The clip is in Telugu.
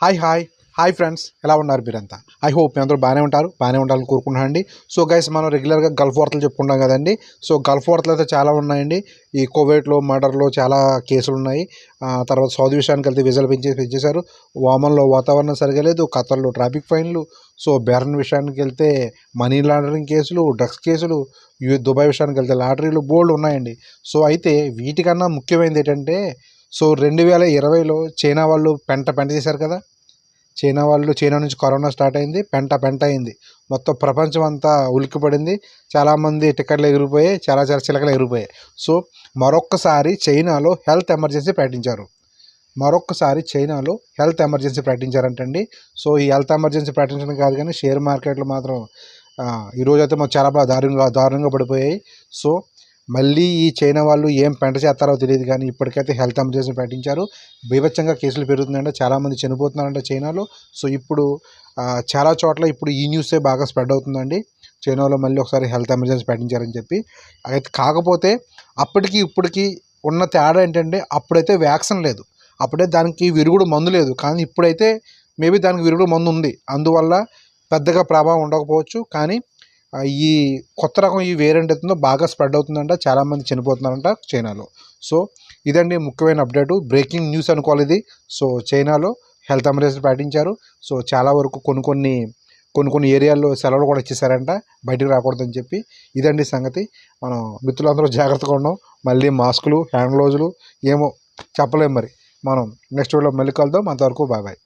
హాయ్ ఫ్రెండ్స్, ఎలా ఉన్నారు మీరంతా? ఐ హోప్ మీ అందరూ బాగానే ఉండాలని కోరుకుంటున్నాను అండి. సో గైస్, మనం రెగ్యులర్గా గల్ఫ్ వార్తలు చెప్పుకుంటాం కదండి. సో గల్ఫ్ వార్తలు అయితే చాలా ఉన్నాయండి. ఈ కువైట్లో మర్డర్లో చాలా కేసులు ఉన్నాయి. తర్వాత సౌదీ విషయానికి వెళ్తే విజాలు పెంచేశారు. వామన్లో వాతావరణం సరిగా లేదు, ఖతర్లో ట్రాఫిక్ ఫైన్లు. సో బెహ్రెన్ విషయానికి వెళ్తే మనీ లాండరింగ్ కేసులు, డ్రగ్స్ కేసులు, దుబాయ్ విషయానికి వెళ్తే లాటరీలు బోల్డ్ ఉన్నాయండి. సో అయితే వీటికన్నా ముఖ్యమైనది ఏంటంటే, సో 2020లో చైనా వాళ్ళు పెంట చేశారు కదా. చైనా నుంచి కరోనా స్టార్ట్ అయింది, పెంట అయింది. మొత్తం ప్రపంచం అంతా ఉలిక్కిపడింది. చాలామంది టికెట్లు ఎగిరిపోయాయి, చాలా చిలకలు ఎగిరిపోయాయి. సో మరొక్కసారి చైనాలో హెల్త్ ఎమర్జెన్సీ ప్రకటించారంటండి. సో ఈ హెల్త్ ఎమర్జెన్సీ ప్రకటించడం కాదు కానీ షేర్ మార్కెట్లు మాత్రం ఈరోజైతే మాకు చాలా బాగా దారుణంగా పడిపోయాయి. సో మళ్ళీ ఈ చైనా వాళ్ళు ఏం పెంట చేస్తారో తెలియదు కానీ ఇప్పటికైతే హెల్త్ ఎమర్జెన్సీ ప్రకటించారు. బీభత్సంగా కేసులు పెరుగుతున్నాయంటే, చాలామంది చనిపోతున్నారంట చైనాలో. సో ఇప్పుడు చాలా చోట్ల ఇప్పుడు ఈ న్యూసే బాగా స్ప్రెడ్ అవుతుందండి. చైనాలో మళ్ళీ ఒకసారి హెల్త్ ఎమర్జెన్సీ ప్రకటించారని చెప్పి. అయితే కాకపోతే అప్పటికి ఇప్పటికి ఉన్న తేడా ఏంటంటే, అప్పుడైతే వ్యాక్సిన్ లేదు, అప్పుడే దానికి విరుగుడు మందు లేదు. కానీ ఇప్పుడైతే మేబీ దానికి విరుగుడు మందు ఉంది. అందువల్ల పెద్దగా ప్రభావం ఉండకపోవచ్చు. కానీ ఈ కొత్త రకం ఈ వేరియంట్ అవుతుందో బాగా స్ప్రెడ్ అవుతుందంట, చాలామంది చనిపోతున్నారంట చైనాలో. సో ఇదండి ముఖ్యమైన అప్డేటు, బ్రేకింగ్ న్యూస్ అనుకోవాలి ఇది. సో చైనాలో హెల్త్ ఎమర్జెన్సీ ప్రకటించారు. సో చాలా వరకు కొన్ని ఏరియాల్లో సెలవులు కూడా ఇచ్చేసారంట, బయటకు రాకూడదని చెప్పి. ఇదండి సంగతి. మనం మిత్రులందరూ జాగ్రత్తగా ఉన్నాం. మళ్ళీ మాస్కులు, హ్యాండ్ గ్లౌజులు ఏమో చెప్పలేం. మరి మనం నెక్స్ట్ వీడియోలో మళ్ళీ కలుద్దాం. అంతవరకు బాయ్.